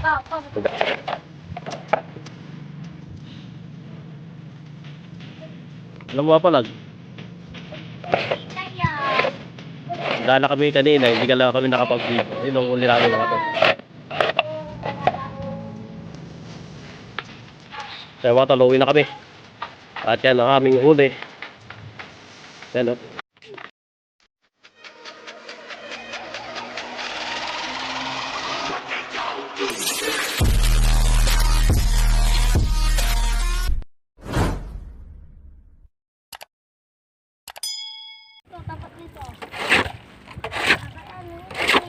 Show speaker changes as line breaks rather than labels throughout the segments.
Alam mo pa lag? Dala kami kanina, hindi ka lang kami nakapag-video. Yun ang uli namin mga to. Kaya mga tol, uwi na kami. At yan ang aming uli. Yan o.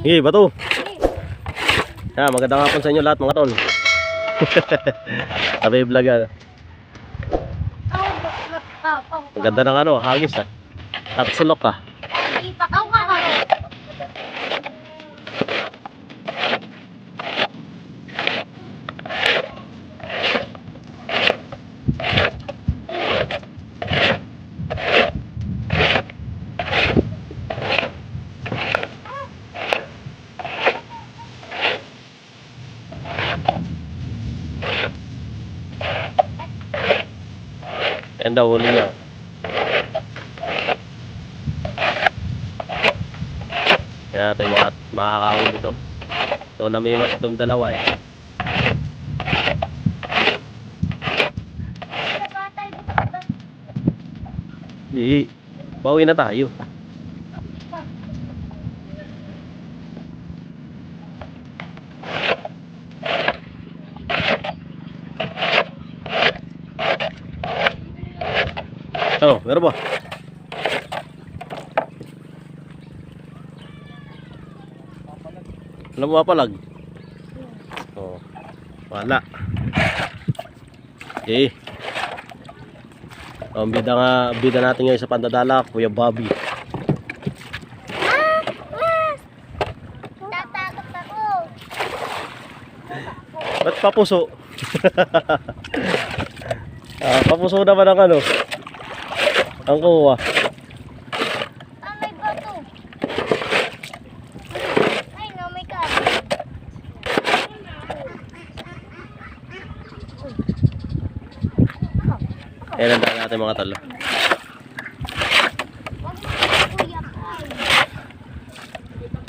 Hey, bato. Magandang hapon sa inyo lahat mga tol. Sabi vlog yan. Ang ganda ng ano, hagis ha. Tatsulok ka.
Ipakaw ka ka.
Yan daw uli niya. Yan natin makakahuli dito. So namimas itong dalawa eh. Bawi na tayo. Oh, meron ba? Alam mo pa lag? Oh, wala. Okay. Ang bida natin ngayon sa pandadala, Kuya Bobby.
Tatakot ako.
Ba't papuso? Papuso naman ang ano? Ang kuha.
May bato. Ay, no, may car.
Ayan ang daan natin mga talo.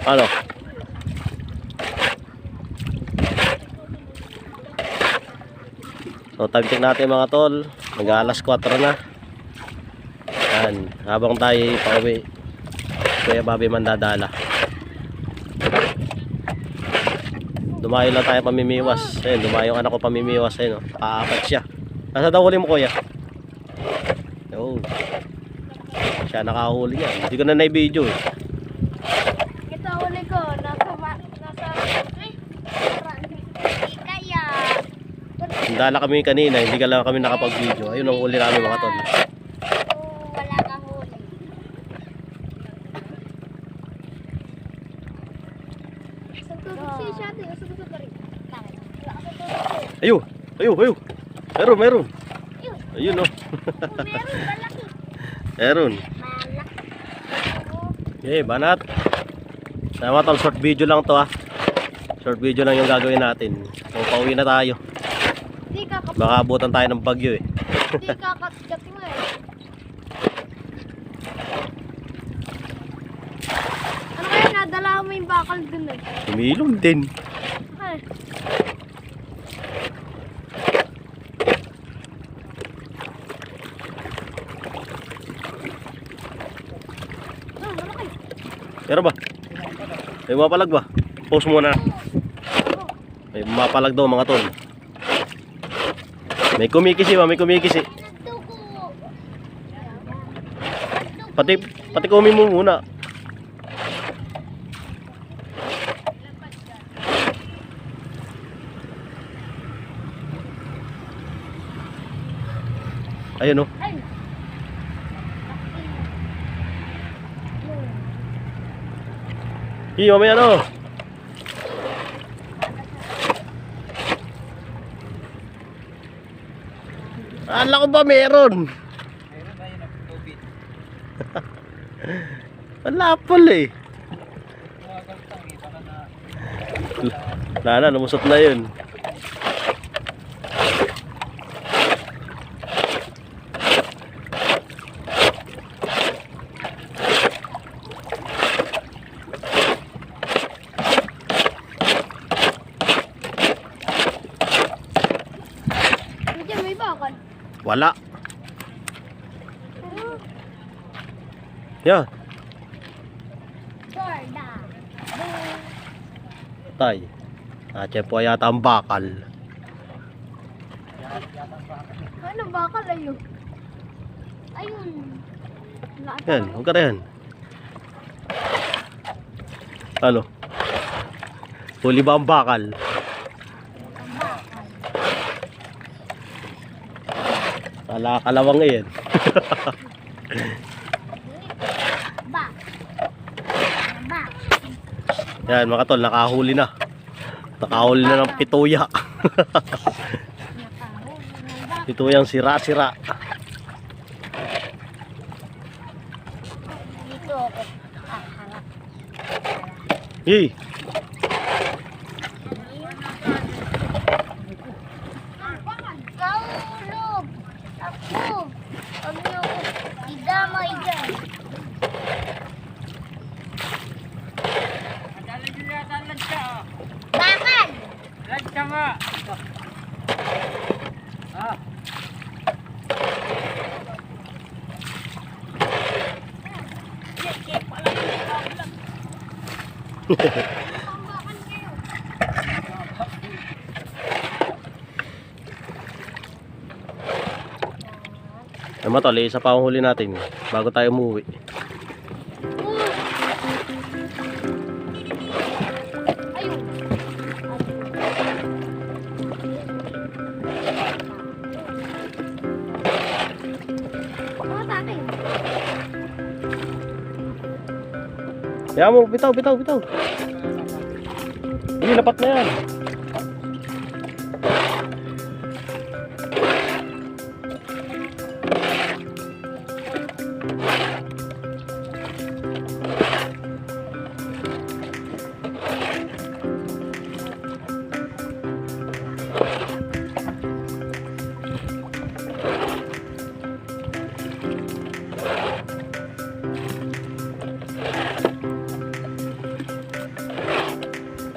Ano? So time check natin mga tol. Mag-alas 4 na. Yan. Habang tayo pauwi, Kuya Bobby mandadala. Dumayo lang tayo pamimiwas. Ayun, dumayo yung anak ko pamimiwas. Ayun, paapat siya. Nasa daw huli mo kuya? Yo. Siya nakahuli yan. Hindi ko na na-video eh.
Ito huli ko. Kaya.
Dala kami kanina, hindi ka lang kami nakapag-video. Ayun ang huli namin mga tol.
Wala kang huli.
Ayun, ayun. Meron. Ayun oh.
Meron, malaki.
Meron. Okay, banat. Sama tol, short video lang to ha. Short video lang yung gagawin natin. So, pauwi na tayo.
Di kakapit.
Baka abutan tayo ng bagyo eh.
Di kakapit mo eh. Ano kaya nadala mo yung bakal dun eh?
Umilog din.
Ay. Malaki.
Pero ba? May mapalag ba? Post muna. May mapalag daw mga tol. May kumikisi ba? May kumikisi.
Nagdugo.
Pati kumi mo muna. Ayun oh.
Ay.
Iyo, may ano? Akala ko ba meron?
Meron tayo na tubig.
Wala pala eh. Sana, lumusot na yun.
Diyan may bakal.
Wala. Yan.
Sorda.
Tay. Atya po yata ang bakal.
Ano bakal ayun? Ayun. Lahat
Yan, huwag ka na yan. Ano? Huli ba ang bakal? Kalawang yan.
ba. Ba.
Yan mga tol, nakahuli na. Nakahuli na ng pituya. Pituyang sira-sira.
Dito ako. Harap.
Yee!
Kaulog. Ako. Huwag niyo ako idamay dyan.
Dalan nyo yata ang lagsa.
Bakal.
Lagsa nga. Ah.
Pambakan kayo.
Ay mga tol, isa pa ang huli natin bago tayo umuwi.
Ayun. Mga tatay.
Kaya mo, bitaw. Hindi, lapat na yan.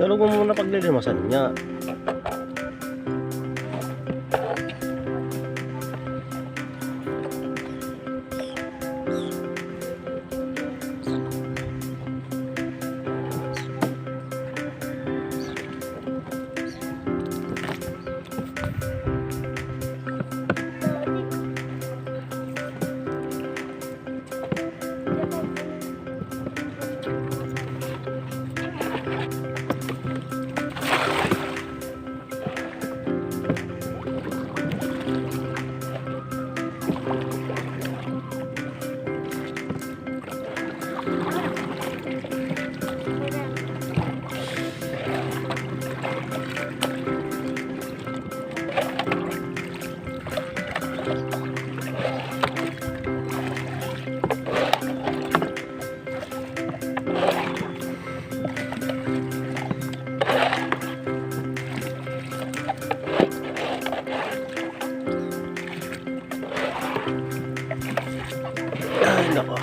Tulog mo muna paglilimasan niya. Ay, nako.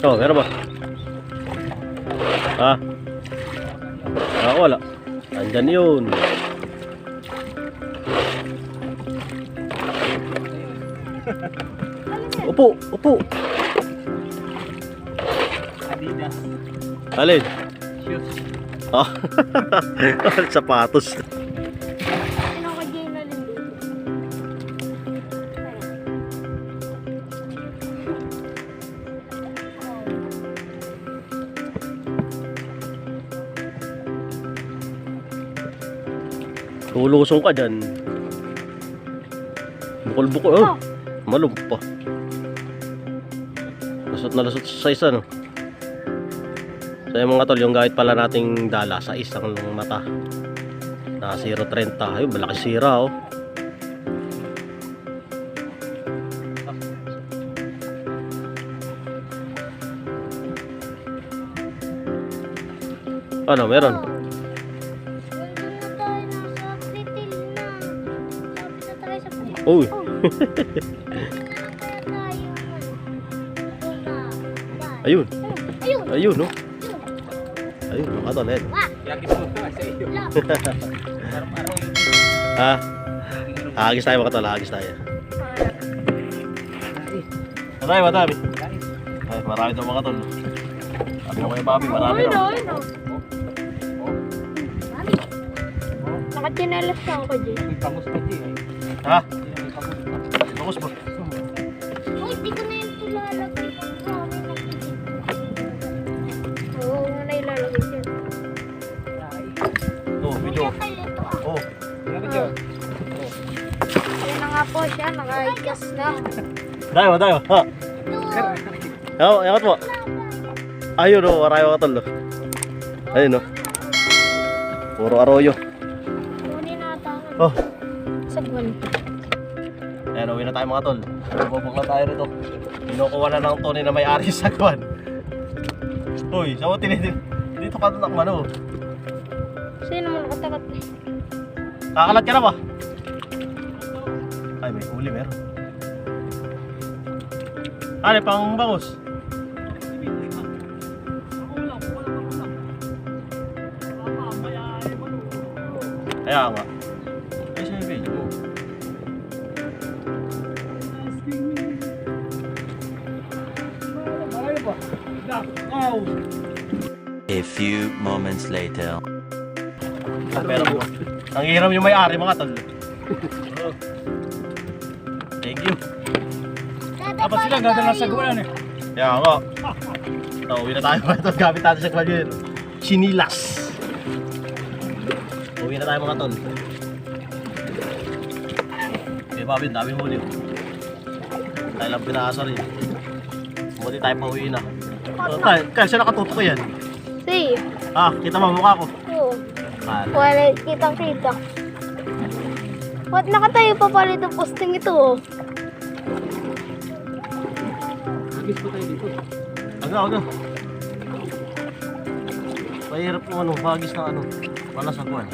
Oh, meron ba? Ha? Ako wala. Andyan yun. Upo.
Adidas.
Alin?
Shoes.
Ah, sapatos.
Ano ko dyan na rin dito?
Tulusong ka dyan. Bukol-bukol. Oh, malumpa. Lusot na lusot sa isa, no? So yung mga tol, yung gahit pala nating dala sa isang mata. Naka 0.30. Ayun, malaki sira oh. Ano, meron?
Nandun na tayo, nasa pritil na. Lapit na tayo sa pritil.
Uy. Ayun.
Ayun.
Ayun, no? Ayun, mga tol, ayun.
Lagi po sa iyo. Araw-araw yun.
Ha? Hagis tayo mga tol, hagis tayo. Marami, marami. Ay, marami daw mga tol. Sabi ko kayo, Bobby, marami daw.
Nakatinelas ka ako dyan.
May pamos pa di eh.
Ha?
May pamos pa.
Bagus ba?
Uy, di ko na yung tulalagay. Oo, nga na ilalagay dyan.
Oh, video. Oh,
Ano dyan?
Ayan na nga po siya, nakaikas na.
tayo, tayo. Ha? Oh, yakot mo. Ayun, oh, marami mga tol. Oh. Ayun, oh. Puro arroyo.
Kunin na tangan.
Oh.
Sagwan.
Ayan, uwi na tayo mga tol. Bubok na tayo rito. Kinukuha na ng Tony na may-ari sa kwan. Uy, saan mo tinitin? Dito ka doon ano?
Sino naman nakatakat eh?
Kakalat ka na ba? Ay, may huli meron. Ano, pang bangus? Kaya nga. Ay, siya yung video mo.
Marami ba? Oh!
A few moments later.
Pero ang hiram yung may-ari mga tol. Thank you.
Dapat sila gagawin sa gawalan eh.
Kaya nga. So, uwi na tayo mga tol. Gamit natin sa kwan yun. Chinilas. Uwi na tayo mga tol. Okay, Bobby, dami huli. Tayo lang pinasa rin. Buti tayo pa uwi na. Kaya siya nakatutok ko yan.
Safe.
Ah, kita mo mukha ko.
Oo.
Ah,
Wala, kitang-kita. Ba't nakatayo pa pala itong posting ito oh?
Agis po tayo dito.
aga. Mahirap yung ano, bagis na ano. Wala sa kwan.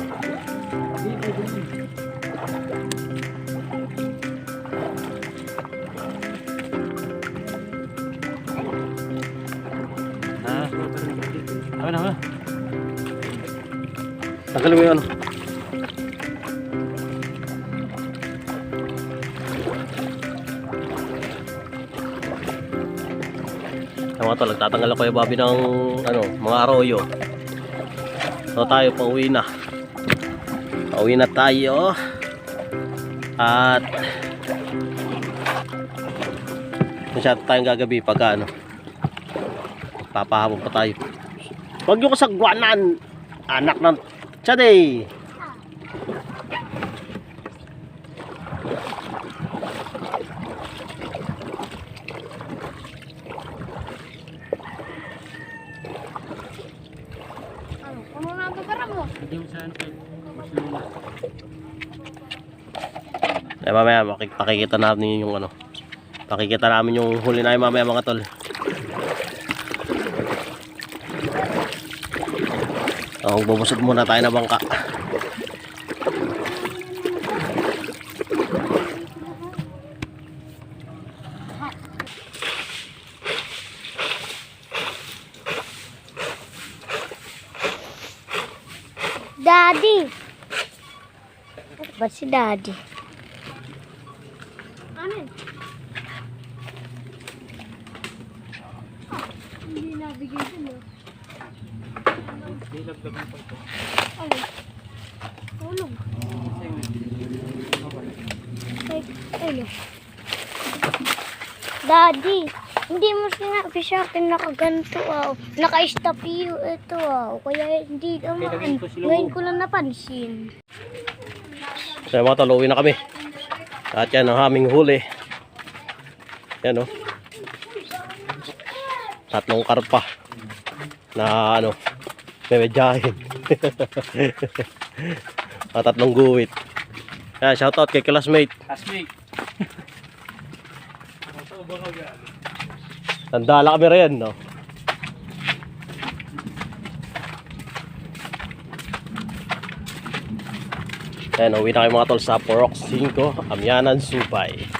Ano. Tagalin mo yung ano. Mga tol, nagtatanggal ako yung Bobby ng ano, mga arroyo. So tayo, pauwi na. Pauwi na tayo. At masyado tayong gagabi pagka ano, papahapon pa tayo. Huwag yung kasagwanan, anak ng tsaday.
Ano? Ano na ito para mo?
Hindi mo saan kayo. Mas luma.
Eh mamaya pakikita namin yung ano. Pakikita namin yung huli na mamaya mga tol. Oh, bubusog muna tayo na bangka.
Daddy! Ba't si Daddy? Ano yun? Hindi nabigay din mo.
Nilagdagan pa ito.
Ano? Tulog. Ano? Daddy, hindi mo sinabi sa akin nakaganto naka-stop you ito kaya hindi naman. Ngayon ko lang napansin.
So mga tol, uwi na kami. At yan ang aming huli. Yan o. Tatlong karpa na ano, memedyahin. Tatlong guwit. Yan, shoutout kay classmate.
Classmate.
Tandala kami rin, no? Ayan, uwi na kayo mga tol sa Porok 5, Amyanan, Subay.